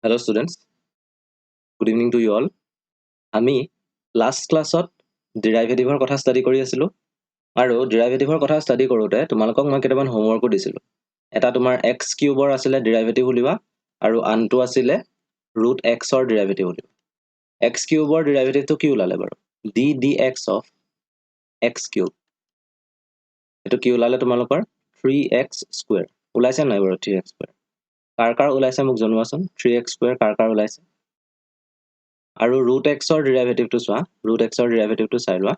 Hello students, good evening to you all. আমি last classত ডেৰিভেটিভৰ কথা study কৰি আছিলোঁ আৰু ডেৰিভেটিভৰ কথা ষ্টাডি কৰোঁতে তোমালোকক মই কেইটামান হোমৱৰ্কো দিছিলোঁ। এটা তোমাৰ x কিউবৰ আছিলে ডেৰিভেটিভ উলিওৱা আৰু আনটো আছিলে ৰুট xৰ ডেৰিভেটিভ উলিওৱা। x কিউবৰ ডেৰিভেটিভটো কি ওলালে বাৰু? d dx of x cube. এইটো কি ওলালে তোমালোকৰ 3x স্কুৱেৰ। ওলাইছে নাই বাৰু 3x স্কুৱেৰ? কাৰ ওলাইছে মোক জনোৱাচোন। 3x স্কুৱেৰ কাৰ ওলাইছে? আৰু ৰুট xৰ ডেৰিভেটিভটো চোৱা, ৰুট xৰ ডেৰিভেটিভটো চাই লোৱা।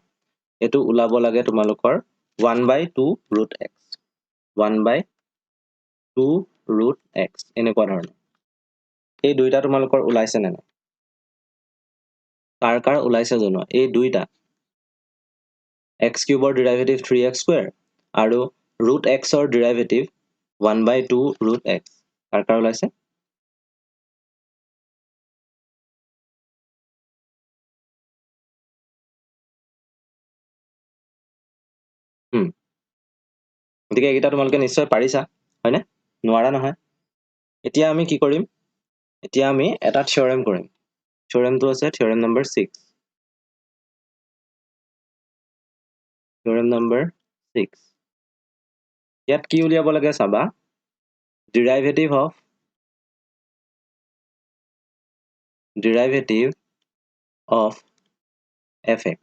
এটো ওলাব লাগে তোমালোকৰ 1/2 ৰুট x, 1/2 ৰুট x এনেকুৱা ধৰণৰ। এই দুইটা তোমালোকৰ ওলাইছে নে নাই? কাৰ ওলাইছে জনোৱা। এই দুইটা x কিউবৰ ডেৰিভেটিভ 3x স্কুৱেৰ আৰু ৰুট xৰ ডেৰিভেটিভ 1/2 ৰুট x কাৰ ওলাইছে? গতিকে এইকেইটা তোমালোকে নিশ্চয় পাৰিছা, হয়নে? নোৱাৰা নহয়। এতিয়া আমি কি কৰিম? এতিয়া আমি এটা থিয়ৰেম কৰিম। থিয়ৰেমটো আছে থিয়ৰেম নম্বৰ 6। Theorem number 6। ইয়াত কি উলিয়াব লাগে চাবা। ডেৰিভেটিভ অফ fx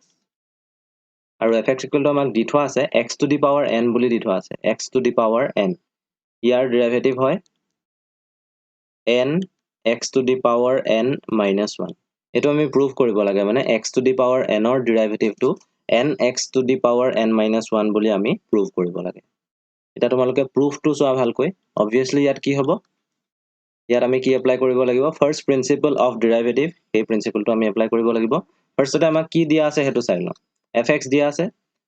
আৰু fx ইকুৱেল টু আমাক দি থোৱা আছে x to the power n বুলি দি থোৱা আছে। x to the power n year derivative হয় n x to the power n minus 1। এইটো আমি প্ৰুভ কৰিব লাগে, মানে x to the power n ৰ ডেৰিভেটিভটো n x to the power n minus 1 বুলি আমি প্ৰুভ কৰিব লাগে। এটা তোমালোকে প্ৰুফটো চোৱা ভালকৈ। অবভিয়াছলি ইয়াত কি হ'ব? ইয়াত আমি কি এপ্লাই কৰিব লাগিব? ফাৰ্ষ্ট প্ৰিন্সিপল অফ ডেৰিভেটিভ, এই প্ৰিন্সিপলটো আমি এপ্লাই কৰিব লাগিব। ফাৰ্ষ্টতে আমাক কি দিয়া আছে সেইটো চাই লওঁ। fx দিয়া আছে,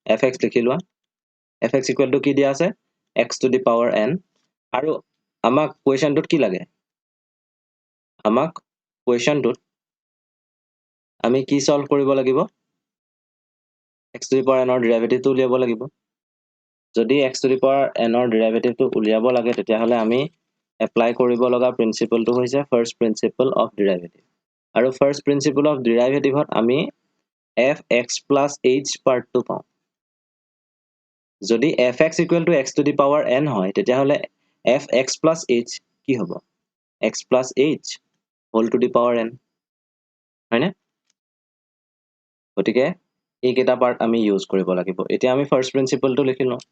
fx লিখি লোৱা। fx ইকুৱেল টু কি দিয়া আছে? x to the power n। আৰু আমাক কুৱেশ্যনটোত কি লাগে? আমাক কুৱেশ্যনটোত আমি কি সলভ কৰিব লাগিব? x to the power n ৰ ডেৰিভেটিভটো উলিয়াব লাগিব। যদি x to the power n ৰ ডেৰিভেটিভটো উলিয়াব লাগে তেতিয়াহ'লে আমি এপ্লাই কৰিব লগা প্ৰিন্সিপলটো হৈছে ফাৰ্ষ্ট প্ৰিন্সিপল অফ ডেৰিভেটিভ। আৰু ফাৰ্ষ্ট প্ৰিন্সিপল অফ ডেৰিভেটিভত আমি fx plus h পাৰ্টটো পাওঁ। যদি fx equal to x to the power n হয় তেতিয়াহ'লে fx plus h কি হ'ব? x plus h whole to the power n, হয়নে? গতিকে এইকেইটা পাৰ্ট আমি ইউজ কৰিব লাগিব। এতিয়া আমি ফাৰ্ষ্ট প্ৰিন্সিপলটো লিখি লওঁ।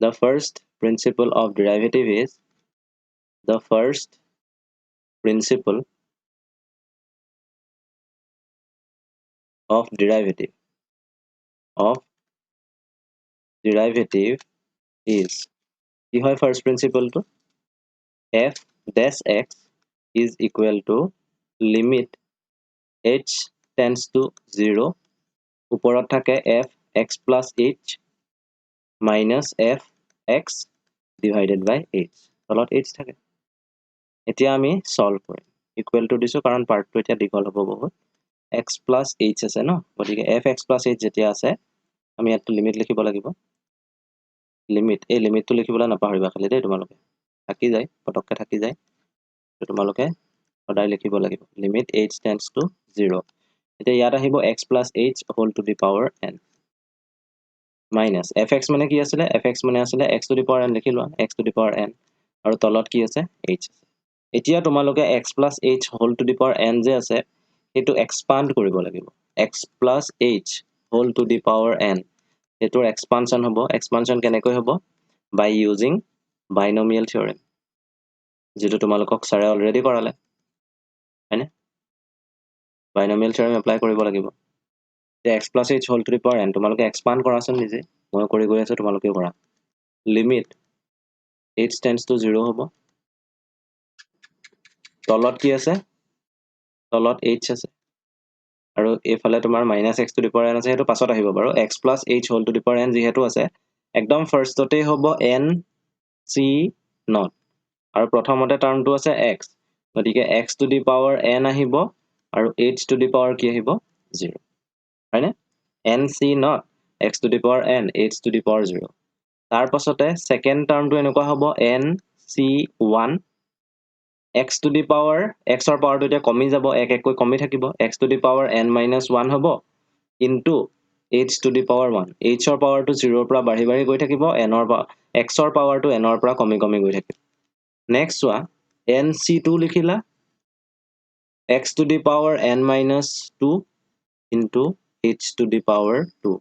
The first principle of derivative is the first principle of derivative is কি হয় first প্ৰিন্সিপলটো? f dash x is equal to limit h tends to 0 ওপৰত থাকে f x plus h minus f x divided by h, তলত h থাকে। এতিয়া আমি solve কৰিম। Equal to দিছোঁ কাৰণ পাৰ্টটো এতিয়া দীঘল হ'ব বহুত। x plus h আছে ন, গতিকে f x plus h যেতিয়া আছে আমি ইয়াত লিমিট লিখিব লাগিব। লিমিট, এই লিমিটটো লিখিবলৈ নাপাহৰিবা খালি দেই তোমালোকে, থাকি যায় পটককৈ থাকি যায়, তোমালোকে সদায় লিখিব লাগিব। Limit h tends to 0। এতিয়া ইয়াত আহিব x plus h whole to the power n minus fx মানে কি আছিলে? fx মানে আছিলে x to the power n, লিখি লোৱা x to the power n আৰু তলত কি আছে? h। এতিয়া তোমালোকে x plus h whole to the power n যে আছে সেইটো এক্সপাণ্ড কৰিব লাগিব। x plus h whole to the power n এইটোৰ এক্সপানশ্যন হ'ব। এক্সপানশ্যন কেনেকৈ হ'ব? বাই ইউজিং বাইনমিয়েল থিয়ৰেম, যেটো তোমালোকক ছাৰে অলৰেডি কৰালে, হয়নে? বাইনমিয়েল থিয়ৰেম এপ্লাই কৰিব লাগিব। এতিয়া x plus h whole to the power n তোমালোকে এক্সপাণ্ড কৰাচোন নিজে, মই কৰি গৈ আছোঁ তোমালোকেও কৰা। লিমিট h tends to 0 হ'ব। তলত কি আছে? তলত h আছে আৰু এইফালে তোমাৰ minus x to the power n আছে, সেইটো পাছত আহিব বাৰু। x plus h whole to the power n যিহেতু আছে একদম ফাৰ্ষ্টতেই হ'ব n c নট আৰু প্ৰথমতে টাৰ্মটো আছে x, গতিকে x to the power n আহিব আৰু h টু দি পাৱাৰ কি আহিব? 0, হয়নে? n c not x to the power n h two the power 0। তাৰ পাছতে ছেকেণ্ড টাৰ্মটো এনেকুৱা হ'ব n c 1 x to the power x or power to এতিয়া কমি যাব এক এককৈ কমি থাকিব x to the power n minus 1 হ'ব into h to the power 1 h or power to 0 পৰা বাঢ়ি বাঢ়ি গৈ থাকিব n or x or power to n or পৰা কমি কমি গৈ থাকিব next চোৱা nc2 লিখিলা x to the power n minus 2 into h to the power 2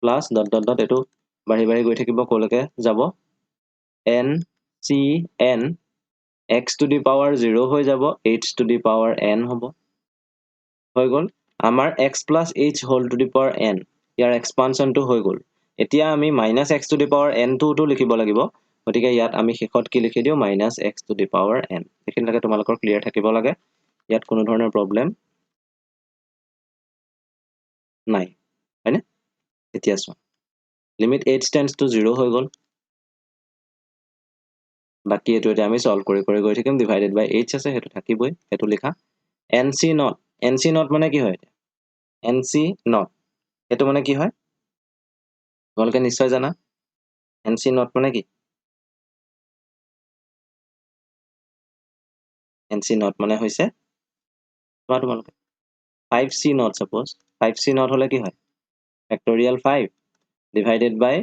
plus dot dot dot এটো বাঢ়ি বাঢ়ি গৈ থাকিব কলৈকে যাব n c n x to the power 0 হৈ যাব h to the power n হ'ব হৈ গল আমাৰ x plus h whole to the power n year expansion টো হৈ গল এতিয়া আমি minus x to the power n টো লিখিব লাগিব গতিকে ইয়াত আমি শেষত কি লিখি দিও minus x to the power n এখিনলৈকে তোমালোকৰ ক্লিয়াৰ থাকিব লাগে ইয়াত কোনো ধৰণৰ প্ৰবলেম নাই হয়নে এতিয়া চোৱা লিমিট h tends to 0 হৈ গল বাকি এটো এটা আমি সলভ কৰি কৰি গৈ থাকিম ডিভাইডেড বাই h আছে হেতু থাকিবই হেতু লিখা nc not মানে কি হয় nc not এটো মানে কি হয় তোমালোকে নিশ্চয় জানা nc not মানে কি nc not মানে হৈছে তোমালোকে 5c not suppose 5c not হলে কি হয় factorial 5 divided by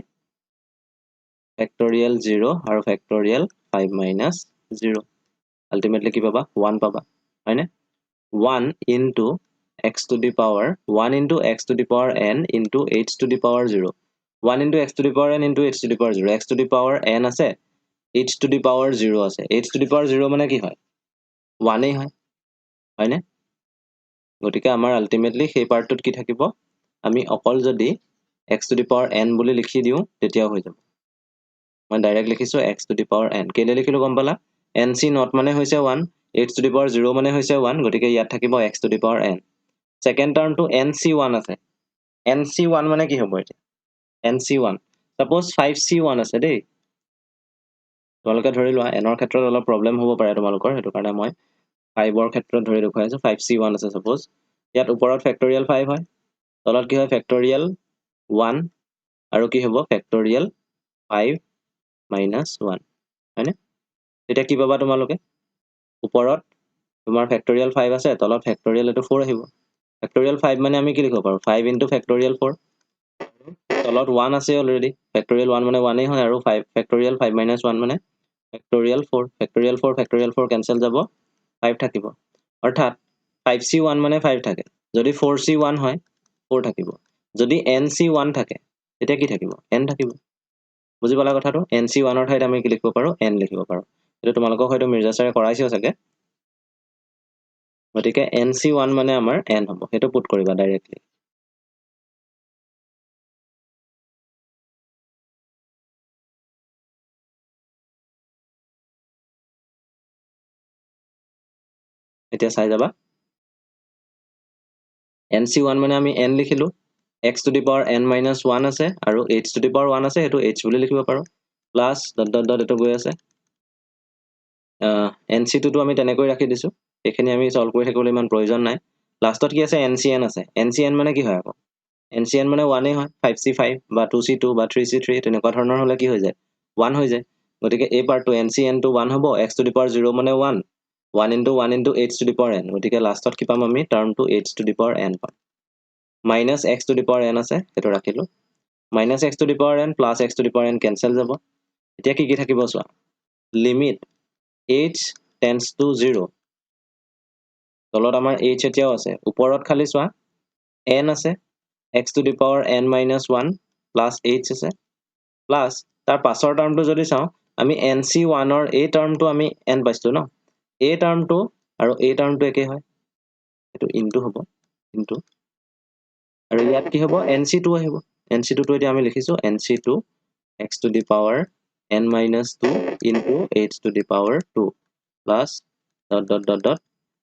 factorial 0 আৰু factorial 5 minus 0 ultimately কি পাবা 1 পাবা হয়নে 1 into x to the power 1 into x to the power n into h to the power 0 1 into x to the power n into h to the power 0 x to the power n আছে h to the power 0 আছে h to the power 0 মানে কি হয় 1 এই হয় হয়নে গতিকে আমাৰ আলটিমেটলি সেই পাৰ্টটোত কি থাকিব আমি অকল যদি x to the power n বুলি লিখি দিও তেতিয়া হৈ যাব মই ডাইৰেক্ট লিখিছো x to the power n কেলে লিখিলো গম পালা nc not মানে হৈছে 1 h to the power 0 মানে হৈছে 1 গতিকে ইয়াত থাকিব x to the power n second term to nc1 আছে nc1 মানে কি হ'ব এটা nc1 সাপোজ 5c1 আছে দেই তোমালোকে ধৰি লোৱা n ৰ ক্ষেত্ৰত অলপ প্ৰবলেম হ'ব পাৰে তোমালোকৰ হেতু কাৰণে মই 5 ৰ ক্ষেত্ৰত ধৰি দেখুৱাইছো 5c1 আছে সাপোজ ইয়াত ওপৰত ফেক্টৰিয়েল 5 হয় তলত কি হয় ফেক্টৰিয়েল 1 আৰু কি হ'ব ফেক্টৰিয়েল 5 minus 1 হয়নে এটা কি পাবা তোমালোকে ওপৰত তোমাৰ ফেক্টৰিয়েল 5 আছে তলত ফেক্টৰিয়েল এটো 4 আহিব ফেক্টৰিয়েল 5 মানে আমি কি লিখিব পাৰো 5 into ফেক্টৰিয়েল 4 তলত 1 আছে অলৰেডি ফেক্টৰিয়েল 1 মানে 1 এই হয় আৰু 5 ফেক্টৰিয়েল 5 minus 1 মানে ফেক্টৰিয়েল 4 ফেক্টৰিয়েল 4 কেনসেল যাব 5 থাকিব অৰ্থাৎ 5c1 মানে 5 থাকে যদি 4c1 হয় 4 থাকিব যদি nc1 থাকে তেতিয়া কি থাকিব n থাকিব বুজি পালা কথাটো nc1 ৰ ঠাইত আমি কি লিখিব পাৰো n লিখিব পাৰো এটো তোমালোকক হয়তো মিৰ্জা ছাৰে কৰাইছিল চাগে গতিকে nc1 মানে আমাৰ n হ'ব হেতু পুট কৰিবা ডাইৰেক্টলি এতিয়া চাই যাবা nc1 মানে আমি n লিখিলো x to the power n minus 1 আছে আৰু h to the power 1 আছে হেতু h বুলি লিখিব পাৰো প্লাস ডট ডট ডট এটো গৈ আছে nc2 টো আমি তেনেকৈ ৰাখি দিছো এখিনি আমি সলভ কৰি থাকিবলৈ ইমান প্ৰয়োজন নাই লাষ্টত কি আছে ncn আছে ncn মানে কি হয় আকৌ ncn মানে 1 এই হয় 5c5 বা 2c2 বা 3c3 তেনেকুৱা ধৰণৰ হলে কি হৈ যায় 1 হৈ যায় গতিকে এই পাৰ্টটো ncn টো 1 হ'ব x to the power 0 মানে 1 1 into 1 into h to the power n গতিকে লাষ্টত কি পাম আমি টার্মটো h to the power n পাম minus x to the power n আছে এটো ৰাখিলো minus x to the power n plus x to the power n cancel যাব এতিয়া কি থাকিব চোৱা লিমিট h tends to 0 তলত আমাৰ h এতিয়াও আছে ওপৰত খালি চোৱা n আছে x to the power n minus 1 plus h আছে plus তাৰ পাছৰ টাৰ্মটো যদি চাও আমি nc1 ৰ এই টাৰ্মটো আমি n পাইছো ন এই টাৰ্মটো আৰু এই টাৰ্মটো একে হয় এটো ইনটু হ'ব ইনটু আৰু ইয়াত কি হ'ব nc2 আহিব nc2 টো এতিয়া আমি লিখিছো nc2 x to the power n minus 2 into h to the power 2 plus dot dot dot dot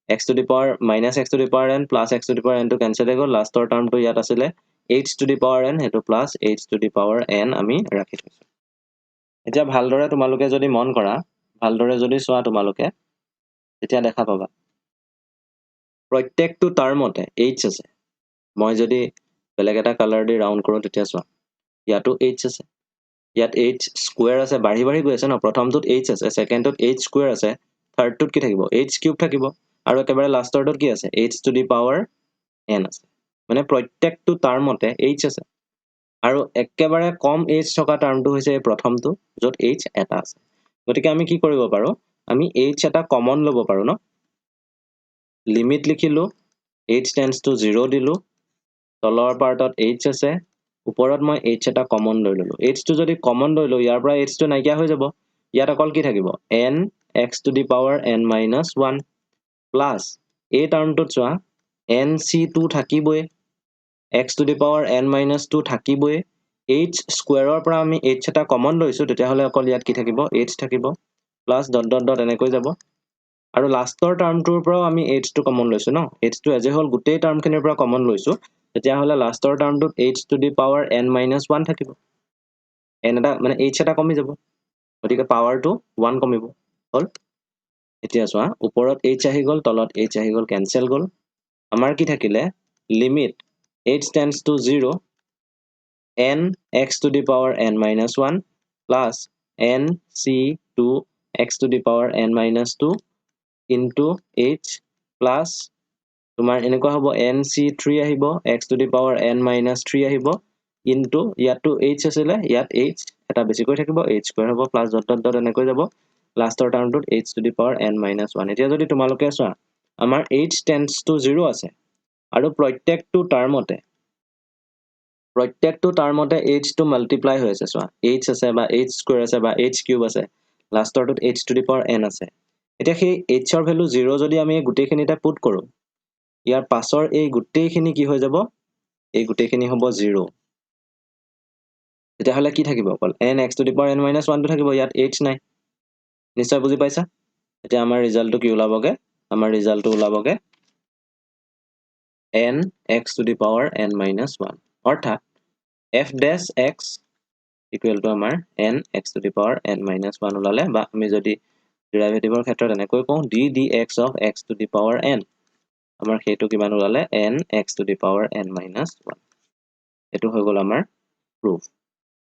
x to the power minus x to the power n plus x to the power n to cancel হৈ গল লাষ্টৰ টার্মটো ইয়াত আছিলে h to the power n হেতু plus h to the power n আমি ৰাখি থৈছো এতিয়া ভালদৰে তোমালোকে যদি মন কৰা ভালদৰে যদি চোৱা তোমালোকে তেতিয়া দেখা পাবা প্ৰত্যেকটো টাৰ্মতে h আছে মই যদি বেলেগ এটা কালাৰ দি ৰাউন্ড কৰো তেতিয়া চোৱা ইয়াতো h আছে ইয়াত h স্কয়াৰ আছে বাঢ়ি বাঢ়ি গৈ আছে ন প্ৰথমটোত h আছে সেকেন্ডটোত h স্কয়াৰ আছে থাৰ্ড টুত কি থাকিব h কিউব থাকিব আৰু একেবাৰে লাষ্টৰটোত কি আছে h two the power n আছে মানে প্ৰত্যেকটো টাৰ্মতে h আছে আৰু একেবাৰে কম h থকা টাৰ্মটো হৈছে এই প্ৰথমটো য'ত h এটা আছে গতিকে আমি কি কৰিব পাৰো আমি h এটা কমন ল'ব পাৰো ন লিমিট লিখিলো h টেন্ডছ টু 0 দিলো তলৰ পাৰ্টত h আছে ওপৰত মই h এটা কমন লৈ ললো h টো যদি কমন লৈ লো ইয়াৰ পৰা h টো নাইকিয়া হৈ যাব ইয়াত অকল কি থাকিব n x to the power n minus 1 plus এই টাৰ্মটোত চোৱা nc2 থাকিবই x to the power n minus 2 থাকিবই h স্কোৱাৰৰ পৰা আমি h এটা কমন লৈছো তেতিয়াহলে অকল ইয়াত কি থাকিব h থাকিব প্লাস ডট ডট ডট এনেকৈ যাব আৰু লাষ্টৰ টাৰ্মটোৰ পৰাও আমি h টো কমন লৈছো ন h টো এজ এ হোল গোটেই টাৰ্মখিনিৰ পৰা কমন লৈছো তেতিয়াহলে লাষ্টৰ টাৰ্মটোত h two the power n minus 1 থাকিব n এটা মানে h এটা কমি যাব গতিকে পাৱাৰটো 1 কমিব হল এতিয়া চোৱা ওপৰত h আহি গল তলত h আহি গল কেনসেল গল আমাৰ কি থাকিলে limit h tends to 0 n x to the power n minus 1 plus n c2 x to the power n minus 2 into h plus তোমাৰ এনেকুৱা হ'ব nc3 আহিব x to the power n minus 3 আহিব into ইয়াতো h আছিলে ইয়াত h এটা বেছিকৈ থাকিব h স্কয়াৰ হ'ব প্লাস ডট ডট ডট এনেকৈ যাব লাষ্টৰ টাৰ্মটোত h to the power n minus 1 এতিয়া যদি তোমালোকে চোৱা আমাৰ h tends to 0 আছে আৰু প্ৰত্যেকটো টাৰ্মতে h টো মাল্টিপ্লাই হৈ আছে চোৱা h আছে বা h স্কয়াৰ আছে বা h কিউব আছে লাষ্টৰটোত h to the power n আছে এতিয়া সেই h ৰ ভ্যালু 0 যদি আমি গুটেইখিনিতে পুট কৰো ইয়াৰ পাছৰ এই গুটেইখিনি কি হৈ যাব এই গুটেইখিনি হ'ব 0 তেতিয়াহলে কি থাকিব অকল n x to the power n minus 1 টো থাকিব ইয়াত h নাই নিশ্চয় বুজি পাইছা এতিয়া আমাৰ ৰিজাল্টটো কি ওলাবগে আমাৰ ৰিজাল্টটো ওলাবগে n x to the power n minus 1 অৰ্থাৎ f dash x equal to আমাৰ n x to the power n minus 1 ওলালে বা আমি যদি ডেৰিভেটিভৰ ক্ষেত্ৰত এনেকৈ কওঁ d dx of x to the power n আমাৰ হেতু কিমান ওলালে n x to the power n minus 1 এটো হৈ গল আমাৰ proof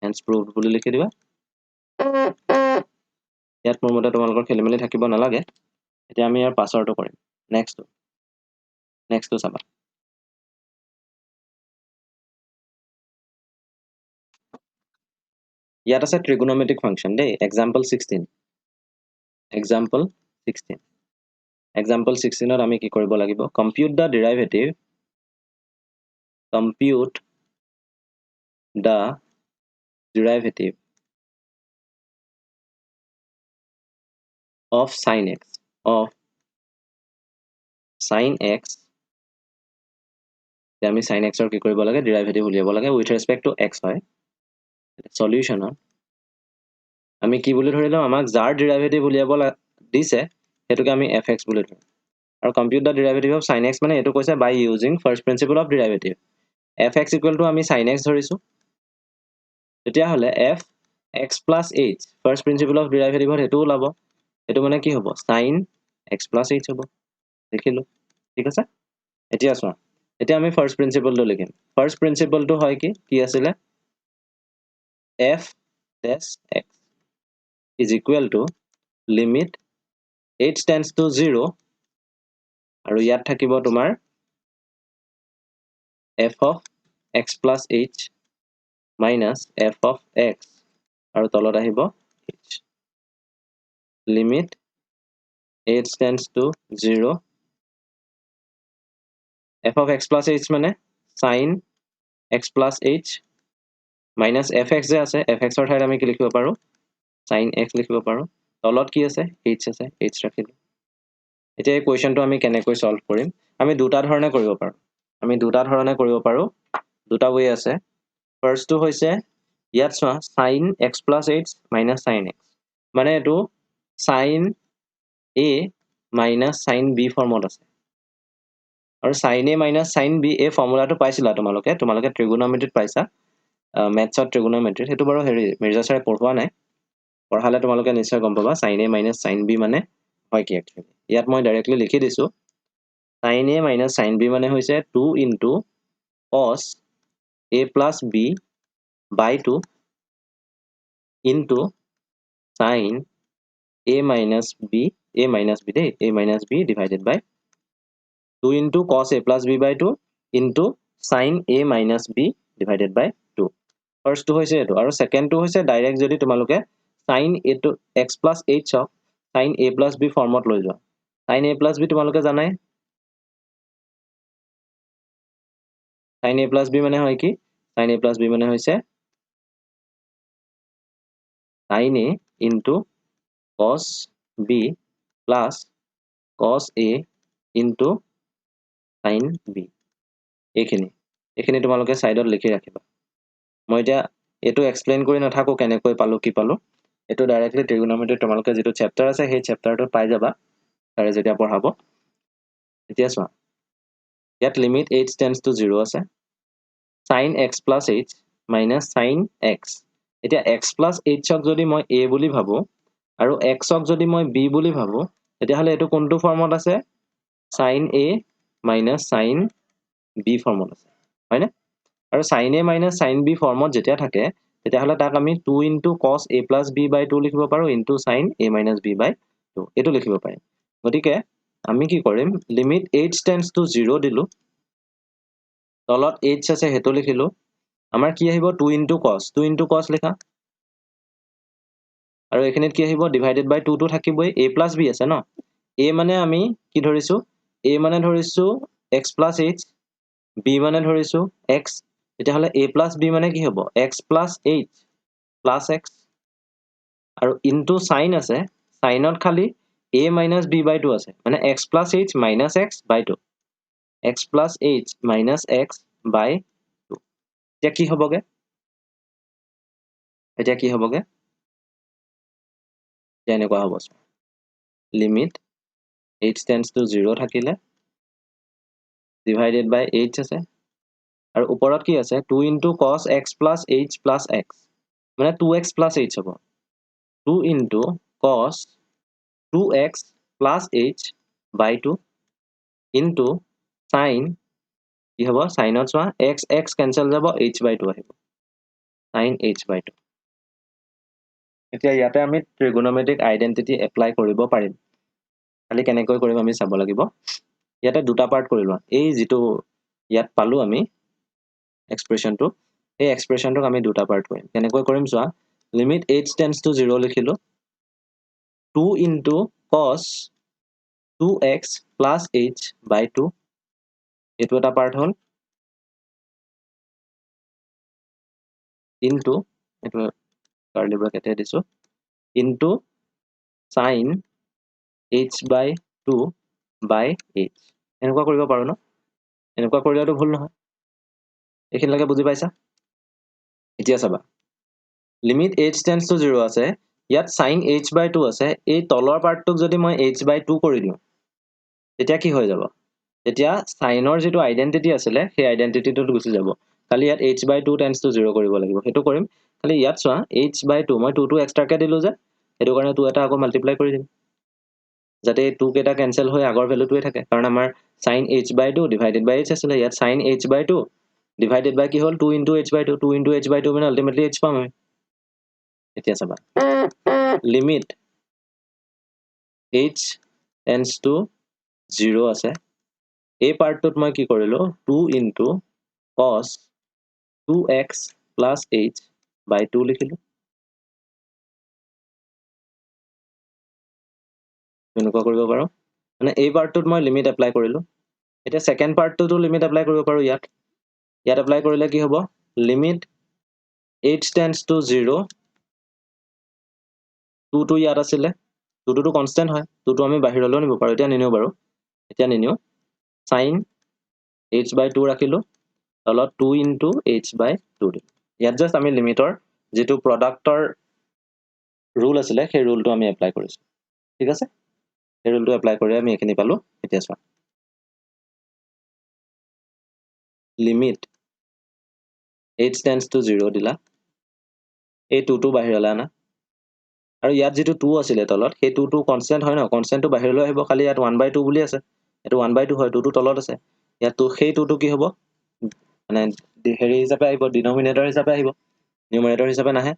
hence proved বুলি লিখি দিবা ইয়াত মোৰ মতে তোমালোকৰ খেলিমেলি থাকিব নালাগে এতিয়া আমি ইয়াৰ পাছৰটো কৰিম নেক্সটটো চাবা ইয়াত আছে trigonometric function দেই example 16 example 16 example 16 ত আমি কি কৰিব লাগিব compute the derivative of sin x আমি sin x ৰ কি কৰিব লাগে ডেৰিভেটিভ উলিয়াব লাগে with respect to x হয় সলিউশন আমি কি বুলি ধৰিলো আমাক যাৰ ডেৰিভেটিভ উলিয়াব দিছে হেতুকে আমি fx বুলি ধৰিম আৰু compute the derivative of sin x মানে এটো কৈছে by using first principle of derivative fx equal to আমি sin x ধৰিছো তেতিয়া হলে f x plus h first principle of derivative হেতু ওলাব এটো মানে কি হ'ব sin x plus h হ'ব দেখিলো ঠিক আছে এতিয়া চোৱা এতিয়া আমি ফাৰ্স্ট প্ৰিন্সিপলটো লিখিম ফাৰ্স্ট প্ৰিন্সিপলটো হয় কি আছিল f dash x is equal to limit h tends to 0 আৰু ইয়াত থাকিব তোমাৰ f of x plus h minus f of x আৰু তলত আহিব h limit h tends to 0 f of x plus h মানে sin x plus h minus fx যে আছে fx ৰ ঠাইত আমি কি লিখিব পাৰো sin x লিখিব পাৰো তলত কি আছে h আছে h ৰাখিলো এতিয়া এই কোৱেশ্চনটো আমি কেনেকৈ সলভ কৰিম আমি দুটা ধৰণে কৰিব পাৰো দুটা ওয়ে আছে ফাৰ্স্টটো হৈছে ইয়াত চোৱা sin x plus h minus sin x মানে এটো sin a minus sin b ফৰ্মত আছে আৰু sin a minus sin b এই ফৰ্মুলাটো পাইছিলা তোমালোকে ট্ৰিগোনোমেট্ৰিত পাইছা মেথছত ট্ৰিগোনোমেট্ৰি হেতু বাৰু হেৰি মিৰ্জা ছাৰে পঢ়োৱা নাই পঢ়ালে তোমালোকে নিশ্চয় গম পাবা sin a minus sin b মানে হয় কি একচুয়ালি ইয়াত মই ডাইৰেক্টলি লিখি দিছো sin a minus sin b মানে হৈছে 2 into cos a plus b by 2 into sin a minus b a minus b দেই a minus b divided by 2 into cos a plus b by 2 into sin a minus b divided by 2 first to hoise eto aru second to hoise direct jodi tumaloke sin a to x plus h of sin a plus b format loi joa sin a plus b tumaloke janai sin a plus b mane hoy ki sin a plus b mane hoise sin a into cos b plus cos a into sin b এখিনি তোমালোকে সাইডত লিখি ৰাখিবা মই এতিয়া এটো explain কৰি নাথাকো কেনেকৈ পালো কি পালো এটো ডাইৰেক্টলি ট্ৰিগোনোমেট্ৰি তোমালোকে যেটো চেপ্টাৰ আছে সেই চেপ্টাৰটো পাই যাবা তাৰে যেতিয়া পঢ়াব এতিয়া চোৱা ইয়াত লিমিট h tends to 0 আছে sin x plus h minus sin x এতিয়া x plus h ক যদি মই a বুলি ভাবো আৰু x ক যদি মই b বুলি ভাবো তেতিয়া হলে এটো কোনটো ফৰ্মত আছে sin a minus sin b ফৰ্মত আছে হয়নে আৰু sin a minus sin b ফৰ্মত যেতিয়া থাকে তেতিয়া হলে তাক আমি 2 into cos a plus b by 2 লিখিব পাৰো into sin a minus b by 2 এটো লিখিব পাৰিম গতিকে আমি কি কৰিম লিমিট h tends to 0 দিলু তলত h আছে হেতু লিখিলো আমাৰ কি আহিব 2 into cos লিখা আৰু এখিনিত কি আহিব ডিভাইডেড বাই 2 টো থাকিবই a plus b আছে ন a মানে আমি কি ধৰিছো a মানে ধৰিছো x plus h b মানে ধৰিছো x এটা হলে a plus b মানে কি হ'ব x plus h plus x আৰু into sin আছে sinত খালি a minus b by 2 আছে মানে x plus h minus x by 2 x plus h minus x by 2 এতিয়া কি হ'বগে এনেকুৱা হ'ব লিমিট h tends to 0 থাকিলে divided by h আছে আৰু ওপৰত কি আছে 2 into cos x plus h plus x মানে 2x plus h হ'ব 2 into cos 2x plus h by 2 into sin কি হ'ব sinত চোৱা x cancel যাব h by 2 আহিব sin h by 2 এতিয়া ইয়াতে আমি ট্ৰিগোনোমেট্ৰিক আইডেন্টিটি এপ্লাই কৰিব পাৰিম খালি কেনেকৈ কৰিম আমি চাব লাগিব ইয়াতে দুটা পাৰ্ট কৰি লোৱা এই যেটো ইয়াত পালো আমি এক্সপ্ৰেছনটো এই এক্সপ্ৰেছনটোক আমি দুটা পাৰ্ট কৰিম কেনেকৈ কৰিম চোৱা লিমিট h tends to 0 লিখিলো 2 into cos 2x plus h by 2 এটো এটা পাৰ্ট হল into এটো কাৰ্লি ব্ৰেকেটে দিছো into sin h by 2 by h এনেকুৱা কৰিব পাৰো ন এনেকুৱা কৰিলেটো ভুল নহয় এখিনলৈকে বুজি পাইছা এতিয়া চাবা লিমিট h tends to 0 আছে ইয়াত sin h by 2 আছে এই তলৰ পাৰ্টটোক যদি মই h by 2 কৰি দিও তেতিয়া কি হৈ যাব তেতিয়া সাইনৰ যেটো আইডেন্টিটি আছিল সেই আইডেন্টিটিটো গুচি যাব খালি ইয়াত h by 2 tends to 0 কৰিব লাগিব হেতু কৰিম খালি ইয়াত চোৱা h by 2 মই 2 টো এক্সট্ৰাকে দিলো যে হেতু কাৰণে 2 এটা আকৌ মাল্টিপ্লাই কৰি দিম যাতে 2 কেটা ক্যান্সেল হৈ আগৰ ভ্যালুটোৱে থাকে কাৰণ আমাৰ sin h by 2 divided by h আছিল ইয়াত sin h by 2 divided by কি হল 2 into h by 2 2 into h by 2 মানে ultimately h পাম আমি এতিয়া চাবা লিমিট h tends to 0 আছে এই পাৰ্টটোত মই কি কৰিলো 2 into cos 2x plus h by 2 লিখিলো এনেকুৱা কৰিব পাৰো মানে এই পাৰ্টটোত মই লিমিট এপ্লাই কৰিলো এটা সেকেন্ড পাৰ্টটোতো লিমিট এপ্লাই কৰিব পাৰো ইয়াত এপ্লাই কৰিলে কি হ'ব লিমিট h tends to 0 2 টো ইয়াত আছিল 2 টো কনস্ট্যান্ট হয় 2 টো আমি বাহিৰলৈ নিব পাৰো এতিয়া নিনিও বাৰু এতিয়া নিনিও sin h by 2 ৰাখিলো তলত 2 into h by 2 ইয়াত জাস্ট আমি লিমিটৰ যেটো প্ৰডাক্টৰ ৰুল আছিল সেই ৰুলটো আমি এপ্লাই কৰিছো ঠিক আছে এই ৰুলটো এপ্লাই কৰি আমি এখিনি পালো এতিয়া চোৱা লিমিট h tends to 0 দিলা এই 2 টো বাহিৰলৈ আনা আৰু ইয়াত যেটো 2 আছিল তলত সেই 2 টো কনস্ট্যান্ট হয় ন কনস্ট্যান্টটো বাহিৰলৈ আহিব খালি ইয়াত 1 by 2 বুলি আছে এটো 1 by 2 হয় 2 টো তলত আছে ইয়াত তো সেই 2 টো কি হ'ব মানে হেৰি হিচাপে আহিব ডিনোমিনেটৰ হিচাপে আহিব নিউমাৰেটৰ হিচাপে নাহে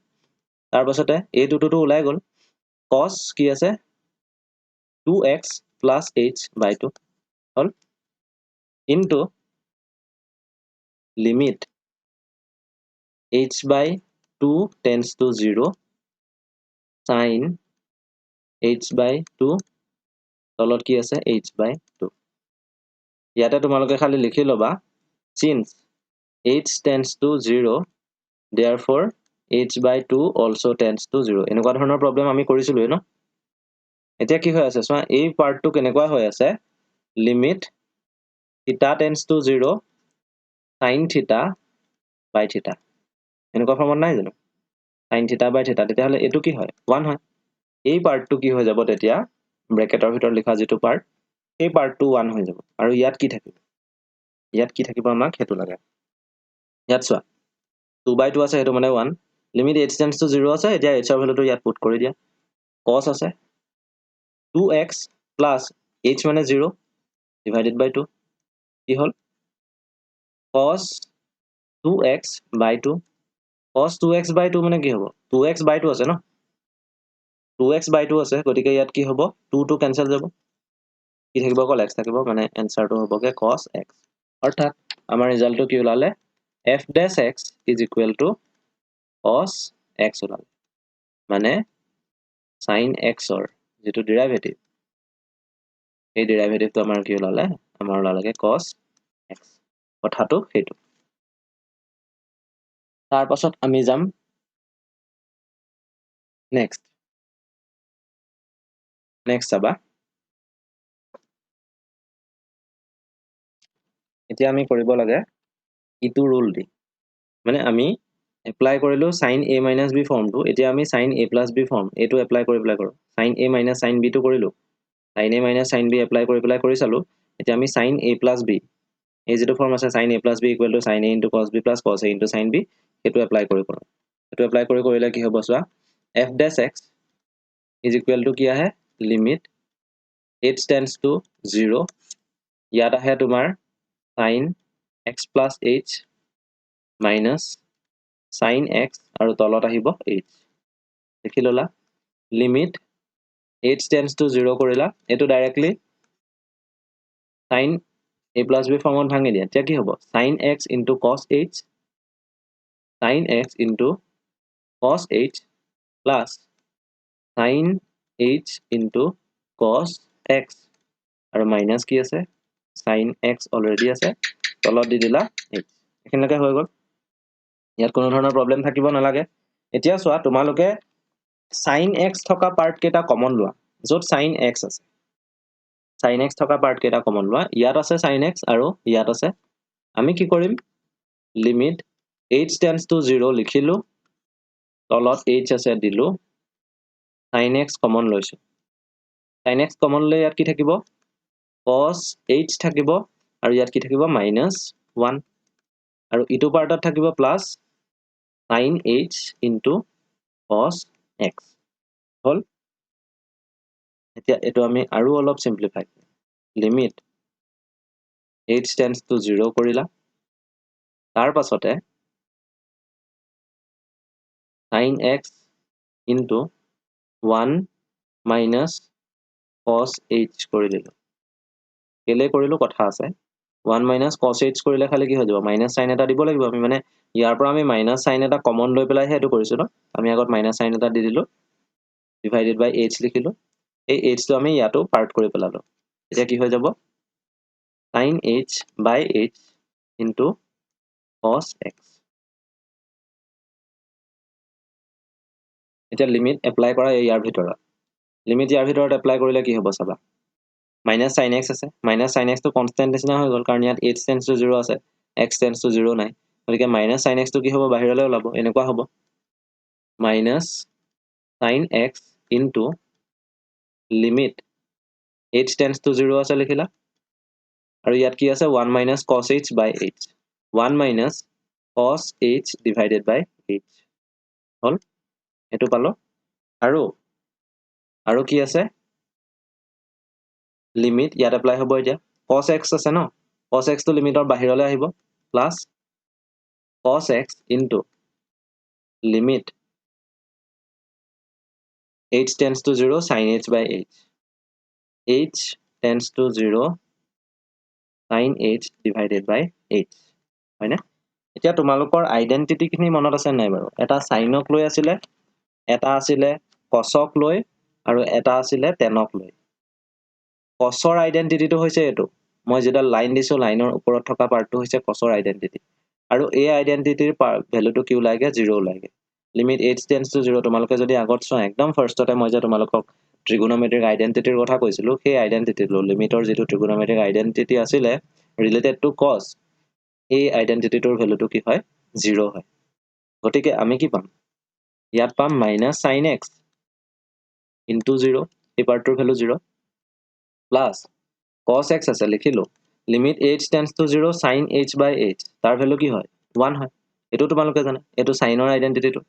তাৰ পাছতে এই 2 টো ওলাই গল cos কি আছে 2x plus h by 2 hall into limit h by 2 tends to 0 sin h by 2 তলত কি আছে h by 2 ইয়াতে তোমালোকে খালি লিখি লবা since h tends to 0 therefore h by 2 also tends to 0 এনেকুৱা ধৰণৰ প্ৰবলেম আমি কৰিছিলো ন এতিয়া কি হৈ আছে চোৱা এই পাৰ্টটো কেনেকুৱা হৈ আছে limit theta tends to 0 sin theta by theta এনেকুৱা ফৰ্মত নাই জানো sin theta by theta তেতিয়াহলে এটো কি হয় 1 হয় এই পাৰ্টটো কি হৈ যাব তেতিয়া ব্ৰেকেটৰ ভিতৰত লিখা যেটো পাৰ্ট এই পাৰ্টটো 1 হৈ যাব আৰু ইয়াত কি থাকিব আমাক হেতু লাগে ইয়াত চোৱা 2 by 2 আছে হেতু মানে 1 limit h tends to 0 আছে এতিয়া h ৰ ভ্যালুটো ইয়াত পুট কৰি দিয়া cos আছে 2x plus h মানে 0 divided by 2 কি হল cos 2x by 2 cos 2x by 2 মানে কি হ'ব 2x by 2 আছে ন 2x by 2 আছে গতিকে ইয়াত কি হ'ব 2 to cancel যাব কি থাকিব অকল x থাকিব মানে এনসাৰটো হ'বগে cos x অৰ্থাৎ আমাৰ ৰিজাল্টটো কি ওলালে f dash x is equal to cos x ওলালে মানে sin x ৰ যেটো ডেৰিভেটিভ এই ডেৰিভেটিভটো আমাৰ কি ওলালে আমাৰ ওলালে cos x কথাটো হেতু তাৰ পাছত আমি যাম নেক্সট চাবা এতিয়া আমি কৰিব লাগে ইটো ৰুল দি মানে আমি এপ্লাই কৰিলো sin a - b ফৰ্মটো এতিয়া আমি sin a + b ফৰ্ম এটো এপ্লাই কৰি পেলাই কৰো sin a - sin b টো কৰিলো sin a - sin b apply কৰি পেলাই কৰি চালো এতিয়া আমি sin a + b এই যেটো ফৰ্ম আছে sin a + b = sin a * cos b + cos a * sin b এটো এপ্লাই কৰি কৰো এটো এপ্লাই কৰি কৰিলে কি হ'ব চোৱা f dash x is equal to কি আহে limit h tends to 0 ইয়াত আহে তোমাৰ sin x plus h minus sin x আৰু তলত আহিব h দেখি ললা limit h tends to 0 কৰিলা এটো directly sin a plus b ফৰ্মত ভাঙি দিয়া এতিয়া কি হ'ব sin x into cos h sin x into cos h plus sin h into cos x আৰু মাইনাস কি আছে sin x অলৰেডি আছে তলত দি দিলা h এখিনলৈকে হৈ গল ইয়াত কোনো ধৰণৰ প্ৰবলেম থাকিব নালাগে এতিয়া চোৱা তোমালোকে sin x থকা পাৰ্ট কেটা কমন লোৱা যত sin x আছে sin x থকা পাৰ্ট কেটা কমন লোৱা ইয়াত আছে sin x আৰু ইয়াত আছে আমি কি কৰিম লিমিট h tends to 0 লিখিলো তলত h আছে দিলো sin x কমন লৈছো sin x কমন লৈ ইয়াত কি থাকিব cos h থাকিব আৰু ইয়াত কি থাকিব -1 আৰু ইটো পাৰ্টত থাকিব plus sin h into cos x হল এতিয়া এটো আমি আৰু অলপ simplify limit h tends to 0 কৰিলা তাৰ পাছতে sin x into 1 minus cos h কৰি দিলো কেলে কৰিলো কথা আছে 1 minus cos h কৰিলে খালি কি হৈ যাব minus sin এটা দিব লাগিব আমি মানে ইয়াৰ পৰা আমি minus sin এটা কমন লৈ পেলাই হেতু কৰিছো ন আমি আগত minus sin এটা দি দিলো divided by h লিখিলো এই h টো আমি ইয়াটো পাৰ্ট কৰি পেলালো এতিয়া কি হৈ যাব sin h by h into cos x এতিয়া লিমিট এপ্লাই কৰা ইয়াৰ ভিতৰত লিমিট ইয়াৰ ভিতৰত এপ্লাই কৰিলে কি হ'ব চাবা minus sin x আছে minus sin x টো কনস্ট্যান্ট নিচিনা হৈ গল কাৰণ ইয়াত h tends to 0 আছে x tends to 0 নাই গতিকে minus sin x টো কি হ'ব বাহিৰলৈ ওলাব এনেকুৱা হ'ব minus sin x into limit h tends to 0 আছে লিখিলা আৰু ইয়াত কি আছে 1 minus cos h by h 1 minus cos h divided by h হল এটো পালো আৰু কি আছে লিমিট ইয়াত এপ্লাই হ'ব এতিয়া cos x আছে ন cos x টো লিমিটৰ বাহিৰলৈ আহিব plus cos x into limit h tends to 0 sin h by h h tends to 0 sin h divided by h হয় না এতিয়া তোমালোকৰ আইডেন্টিটি খিনি মনত আছে নাই বাৰু এটা সাইনক লৈ আছিল এটা আছিল কসক লৈ আৰু এটা আছিল টেনক লৈ কসৰ আইডেন্টিটিটো হৈছে এটো মই যেটা লাইন দিছো লাইনৰ ওপৰত থকা পাৰ্টটো হৈছে কসৰ আইডেন্টিটি আৰু এই আইডেন্টিটিৰ ভ্যালুটো কি ওলাইগে 0 ওলাইগে লিমিট h tends to 0 তোমালোকে যদি আগত চোৱা একদম ফাৰ্ষ্টতে মই যে তোমালোকক ট্ৰিগোনোমেট্ৰিক আইডেন্টিটিৰ কথা কৈছিলো সেই আইডেন্টিটিটো লিমিটৰ যেটো ট্ৰিগোনোমেট্ৰিক আইডেন্টিটি আছিল ৰিলেটেড টু cos এই আইডেন্টিটিটোৰ ভ্যালুটো কি হয় 0 হয় গতিকে আমি কি পাম ইয়াত পাম -sin x into 0 এই পাৰ্টটোৰ ভ্যালু 0 প্লাস cos x আছে লিখিলো limit h tends to 0 sin h by h তাৰ ভ্যালু কি হয় 1 হয় এটো তোমালোকে জানা এটো সাইনৰ আইডেন্টিটিটো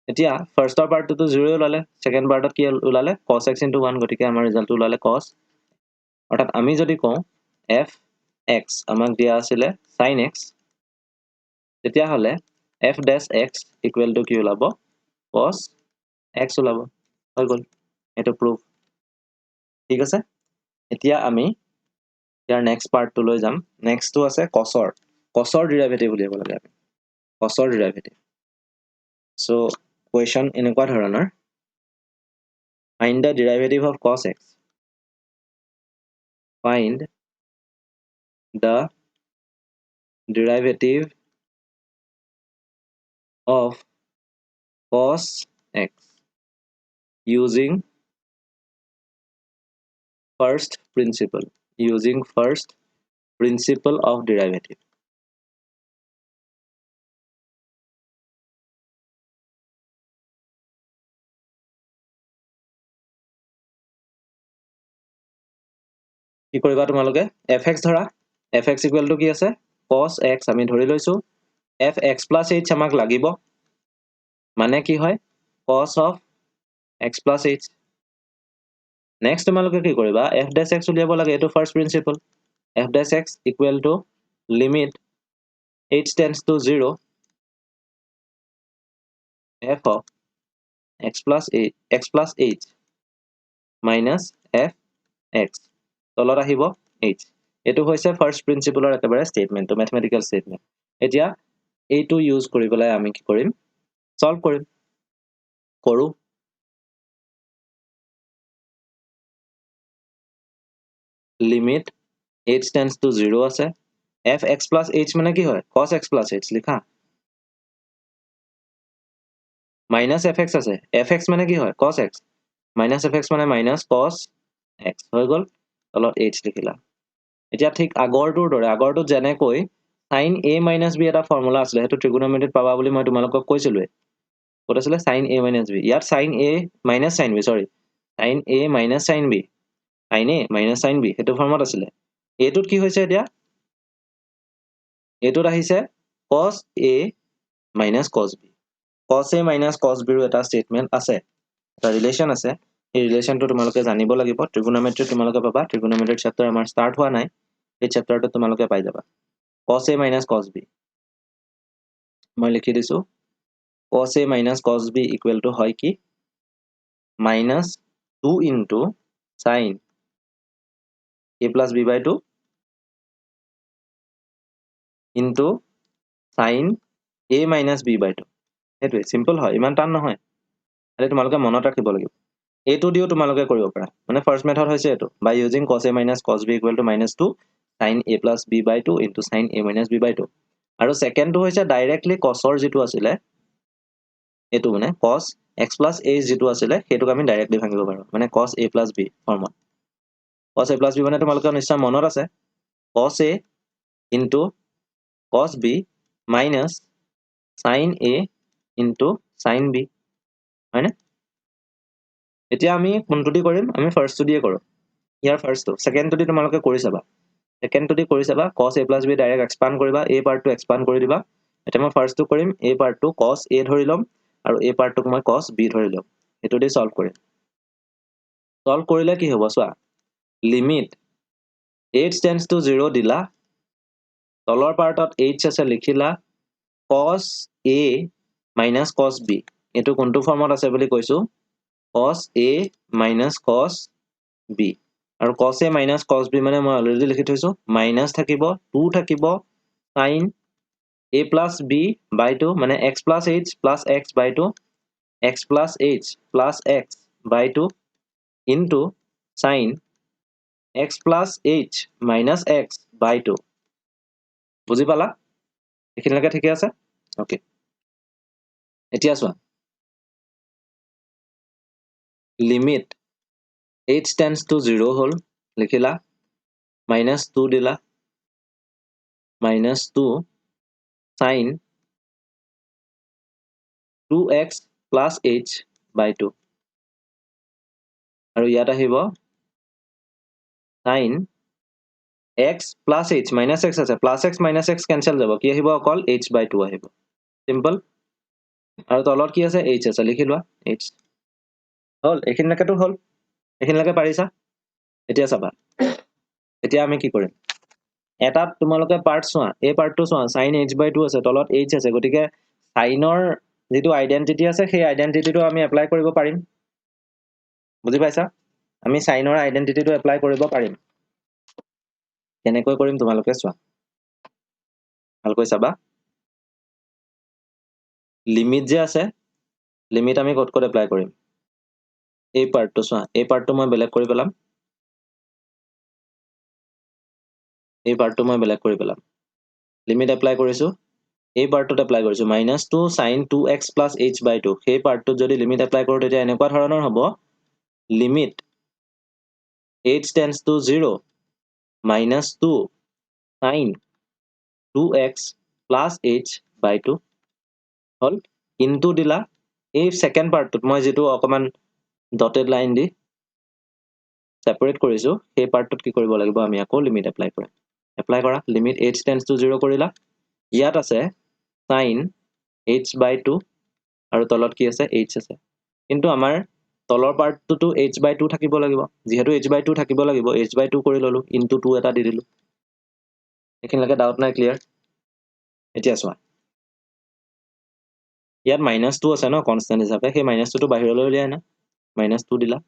এতিয়া ফাৰ্ষ্টৰ পাৰ্টটো 0 ওলালে সেকেন্ড পাৰ্টত কি ওলালে cos x into 1 গতিকে আমাৰ ৰিজাল্ট ওলালে cos অৰ্থাৎ আমি যদি কওঁ f x আমাক দিয়া আছিল sin x তেতিয়া হলে f dash x equal to কি ওলাব cos x ওলাব হৈ গল এটো প্ৰুফ ঠিক আছে এতিয়া আমি ইয়াৰ নেক্সট পাৰ্টটো লৈ যাম নেক্সটটো আছে cosৰ ডেৰিভেটিভ উলিয়াব লাগে আমি cosৰ ডেৰিভেটিভ সো কোৱেশ্চন এনেকুৱা ধৰণৰ find the derivative of cos x find the derivative of cos x using first principle of derivative কি কৰিবা তোমালোকে fx ধৰা fx equal to কি আছে cos x আমি ধৰি লৈছো fx plus h আমাক লাগিব মানে কি হয় cos of x plus h next তোমালোকে কি কৰিবা f dash x উলিয়াব লাগে এটো first principle f dash x equal to limit h tends to 0 f of x plus h minus f x তলত আহিব h এটো হৈছে ফাৰ্স্ট প্ৰিন্সিপলৰ একেবাৰে স্টেটমেন্ট তো ম্যাথমেটিক্যাল স্টেটমেন্ট এতিয়া এইটো ইউজ কৰি পেলাই আমি কি কৰিম সলভ কৰিম কৰো লিমিট h tends to 0 আছে fx plus h মানে কি হয় cos x plus h লিখা minus fx আছে fx মানে কি হয় cos x minus fx মানে minus cos x হৈ গল তলত h লিখিলা এতিয়া ঠিক আগৰটোৰ দৰে আগৰটো যেনে কৈ sin a minus b এটা ফৰ্মুলা আছিল হেতু ট্ৰিগোনোমেট্ৰিত পাবা বুলি মই তোমালোকক কৈছিলো কত আছিল sin a minus b ইয়াত sin a minus sin b সৰি sin a minus sin b sin a minus sin b হেতু ফৰ্মত আছিল এটোত কি হৈছে এতিয়া এটোত আহিছে cos a minus cos b cos a minus cos b ৰ এটা স্টেটমেন্ট আছে এটা ৰিলেশন আছে এই ৰিলেশনটো তোমালোকে জানিব লাগিব ট্ৰিগোনোমেট্ৰি তোমালোকে পাবা ট্ৰিগোনোমেট্ৰি চেপ্টাৰ আমাৰ স্টাৰ্ট হোৱা নাই এই চেপ্টাৰটো তোমালোকে পাই যাবা cos a minus cos b মই লিখি দিছো cos a minus cos b equal to হয় কি minus 2 into sin a plus b by 2 into sin a minus b by 2 হেতু সিম্পল হয় ইমান টান নহয় আৰে তোমালোকে মনত ৰাখিব লাগিব এটো দিও তোমালোকে কৰিব পাৰা মানে ফাৰ্স্ট মেথড হৈছে এটো বাই using cos a minus cos b equal to -2 sin a plus b by 2 into sin a minus b by 2 আৰু সেকেন্ডটো হৈছে ডাইৰেক্টলি cosৰ যেটো আছিল এটো মানে cos x plus a যেটো আছিল হেতুক আমি ডাইৰেক্টলি ভাঙিব পাৰো মানে cos a plus b ফৰ্মত cos a plus b মানে তোমালোকৰ নিশ্চয় মনত আছে cos a into cos b minus sin a into sin b হয়নে এতিয়া আমি কোনটো দি কৰিম আমি ফাৰ্স্ট টু দিয়ে কৰো ইয়াৰ ফাৰ্স্ট টু সেকেন্ড টু দি তোমালোকে কৰি চাবা সেকেন্ড টু দি কৰি চাবা cos a plus b direct expand কৰিবা a পাৰ্টটো এক্সপান্ড কৰি দিবা এটা মই ফাৰ্স্ট টু কৰিম a পাৰ্টটো cos a ধৰি লম আৰু a পাৰ্টটোক মই cos b ধৰি লম এটো দি সলভ কৰিম সলভ কৰিলে কি হ'ব চোৱা লিমিট h tends to 0 দিলা তলৰ পাৰ্টত h আছে লিখিলা cos a minus cos b এটো কোনটো ফৰ্মত আছে বুলি কৈছো cos a minus cos b আৰু cos a minus cos b মানে মই অলৰেডি লিখি থৈছো মাইনাস থাকিব 2 থাকিব sin a plus b by 2 মানে x plus h plus x by 2 x plus h plus x by 2 into sin x plus h minus x by 2 বুজি পালা এখিনলৈকে ঠিকে আছে ওকে এতিয়া চোৱা লিমিট h tends to 0 হল লিখিলা minus 2 দিলা minus 2 sin 2x plus h by 2 আৰু ইয়াত আহিব sin x plus h minus x আছে plus x minus x cancel যাব কি আহিব অকল h by 2 আহিব simple আৰু তলত কি আছে h আছে লিখি লোৱা h হল এখিনলৈকেতো হল এখিনলৈকে পাৰিছা এতিয়া চাবা এতিয়া আমি কি কৰিম এটাত তোমালোকে পাৰ্ট চোৱা এই পাৰ্টটো চোৱা sin h by 2 আছে তলত h আছে গতিকে সাইনৰ যেটো আইডেন্টিটি আছে সেই আইডেন্টিটিটো আমি এপ্লাই কৰিব পাৰিম বুজি পাইছা আমি সাইনৰ আইডেন্টিটিটো এপ্লাই কৰিব পাৰিম কেনেকৈ কৰিম তোমালোকে চোৱা ভালকৈ চাবা লিমিট যে আছে লিমিট আমি কত কত এপ্লাই কৰিম এই পাৰ্টটো চোৱা এই পাৰ্টটো মই বেলেগ কৰি পেলাম এই পাৰ্টটো মই বেলেগ কৰি পেলাম লিমিট এপ্লাই কৰিছো এই পাৰ্টটোত এপ্লাই কৰিছো -2 sin 2x + h by 2 সেই পাৰ্টটোত যদি লিমিট এপ্লাই কৰো তেতিয়া এনেকুৱা ধৰণৰ হ'ব limit h tends to 0 -2 sin 2x + h by 2 hall into দিলা এই সেকেন্ড পাৰ্টটোত মই যেটো অকমান ডটেড লাইন দি সেপাৰেট কৰিছো সেই পাৰ্টটোত কি কৰিব লাগিব আমি আকৌ লিমিট এপ্লাই কৰিম এপ্লাই কৰা লিমিট h tends to 0 কৰিলা ইয়াত আছে sin h by 2 আৰু তলত কি আছে h আছে কিন্তু আমাৰ তলৰ পাৰ্টটো h by 2 থাকিব লাগিব যেহেতু h by 2 থাকিব লাগিব h by 2 কৰি ললো ইনটু 2 এটা দি দিলো এখিনলৈকে ডাউট নাই ক্লিয়াৰ এতিয়া চোৱা ইয়াত -2 আছে ন কনস্ট্যান্ট হিচাপে সেই -2 বাহিৰলৈ উলিয়াই না -2 দিলা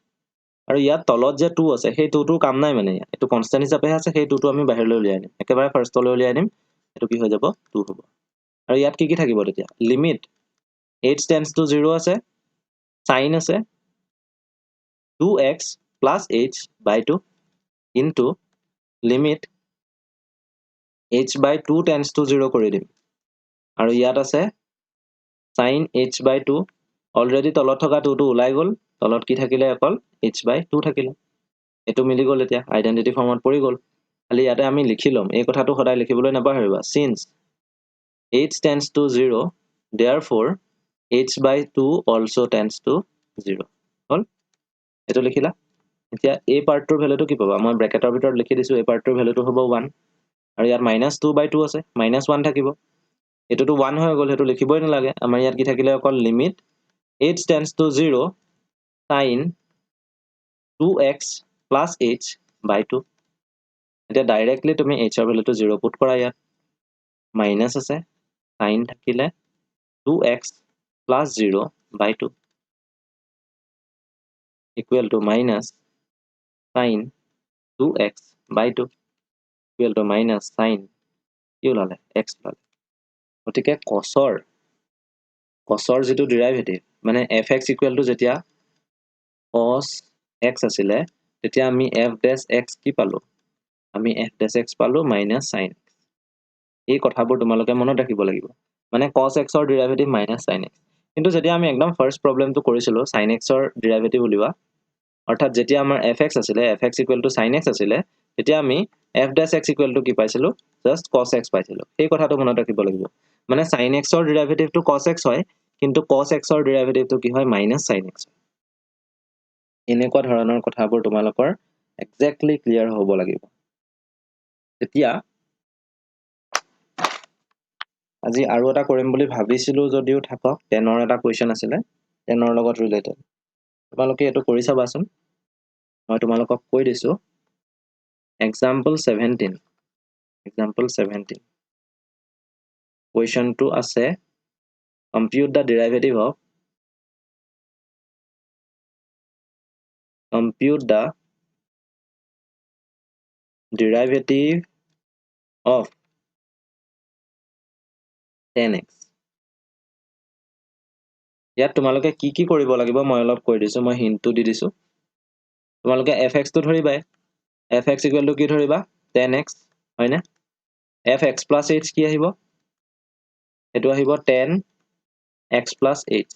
আৰু ইয়াত তলত যে 2 আছে সেই 2 টোৰ কাম নাই মানে এটো কনস্ট্যান্ট হিচাপে আছে সেই 2 টো আমি বাহিৰলৈ উলিয়াই আনিম একেবাৰে ফাৰ্ষ্টলৈ উলিয়াই আনিম এটো কি হৈ যাব 2 হ'ব আৰু ইয়াত কি থাকিব তেতিয়া লিমিট h tends to 0 আছে sin আছে 2x + h by 2 into limit h by 2 tends to 0 কৰি দিম আৰু ইয়াত আছে sin h by 2 অলৰেডি তলত থকা 2 টো ওলাই গল তলত কি থাকিলে অকল h by 2 থাকিলে এটো মিলি গল এতিয়া আইডেন্টিটি ফৰ্মত পৰি গল খালি ইয়াতে আমি লিখি লম এই কথাটো সদায় লিখিবলৈ নাপাহৰিবা since h tends to 0 therefore h by 2 also tends to 0 হল এটো লিখিলা এতিয়া এই পাৰ্টটোৰ ভ্যালুটো কি পাবা মই ব্ৰেকেটৰ ভিতৰত লিখি দিছো এই পাৰ্টটোৰ ভ্যালুটো হ'ব 1 আৰু ইয়াত -2 by 2 আছে -1 থাকিব এটোটো 1 হৈ গল হেতু লিখিবই নালাগে আমাৰ ইয়াত কি থাকিলে অকল limit h tends to 0 sin 2x + h by 2 এতিয়া ডাইৰেক্টলি তুমি h ৰ ভ্যালুটো 0 পুট কৰা ইয়াত মাইনাস আছে sin থাকিলে 2x + 0 by 2 equal to minus sin 2x by 2 equal to minus sin কি ওলালে x ওলালে গতিকে cosৰ যেটো ডেৰিভেটিভ মানে fx equal to যেতিয়া cos x আছিলে তেতিয়া আমি f dash x কি পালো আমি f dash x পালো minus sin x এই কথাবোৰ তোমালোকে মনত ৰাখিব লাগিব মানে cos x ৰ ডেৰিভেটিভ minus sin x কিন্তু যেতিয়া আমি একদম ফাৰ্স্ট প্ৰবলেমটো কৰিছিলো sin x ৰ ডেৰিভেটিভ উলিওৱা অৰ্থাৎ যেতিয়া আমাৰ fx আছিলে fx equal to sin x আছিলে তেতিয়া আমি f dash x equal to কি পাইছিলো জাস্ট cos x পাইছিলো এই কথাটো মনত ৰাখিব লাগিব মানে sin x ৰ ডেৰিভেটিভটো cos x হয় কিন্তু cos x ৰ ডেৰিভেটিভটো কি হয় minus sin x এনেকুৱা ধৰণৰ কথাবোৰ তোমালোকৰ এক্স্যাক্টলি ক্লিয়াৰ হ'ব লাগিব তেতিয়া আজি আৰু এটা কৰিম বুলি ভাবিছিলো যদিও থাকক 10 ৰ এটা কোৱেশ্চন আছিলে 10 ৰ লগত ৰিলেটেড তোমালোকে এটো কৰি চাবাচোন মই তোমালোকক কৈ দিছো example 17 question to আছে compute the derivative of derivative of 10x ইয়াত তোমালোকে কি কি কৰিব লাগিব মই অলপ কৈ দিছো মই হিন্টটো দি দিছো তোমালোকে fx টো ধৰিবাই fx ইকুৱেল টু কি ধৰিবা 10x হয়নে fx plus h কি আহিব এটো আহিব 10x plus h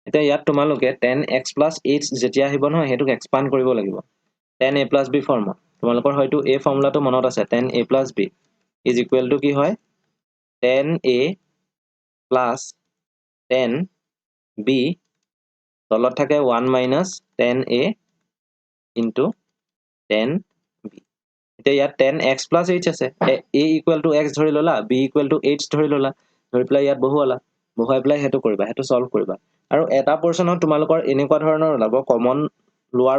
এটা ইয়াত তোমালোকে 10x plus h যেতিয়া আহিব নহয় হেতুক এক্সপান্ড কৰিব লাগিব 10a plus b ফৰ্ম তোমালোকৰ হয়তো a ফৰ্মুলাটো মনত আছে 10a plus b is equal to কি হয় 10a plus 10b তলত থাকে 1 minus 10a into 10b এতিয়া ইয়াত 10x plus h আছে a equal to x ধৰি ললা b equal to h ধৰি ললা ধৰি পেলাই ইয়াত বহুৱালা বহুৱাই পেলাই হেতু কৰিবা হেতু সলভ কৰিবা আৰু এটা পোৰশনত তোমালোকৰ এনেকুৱা ধৰণৰ ওলাব কমন লোৱাৰ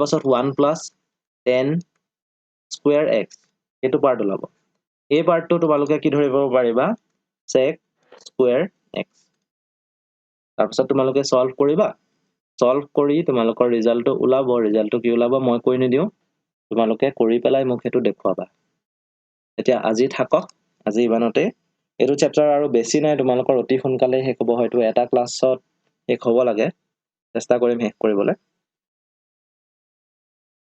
পাছত 1 plus 10 square x এটো পাৰ্ট ওলাব এই পাৰ্টটো তোমালোকে কি ধৰিব পাৰিবা sec square x তাৰপিছত তোমালোকে সলভ কৰিবা সলভ কৰি তোমালোকৰ ৰিজাল্টটো ওলাব ৰিজাল্টটো কি ওলাব মই কৈ নিদিও তোমালোকে কৰি পেলাই মোক হেতু দেখুৱাবা এতিয়া আজি থাকক আজি ইমানতে এটো চ্যাপ্টাৰ আৰু বেছি নাই তোমালোকৰ অতি সোনকালে শেষ হ'ব হয়তো এটা ক্লাছত শেষ হ'ব লাগে চেষ্টা কৰিম শেষ কৰিবলৈ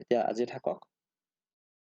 এতিয়া আজি থাকক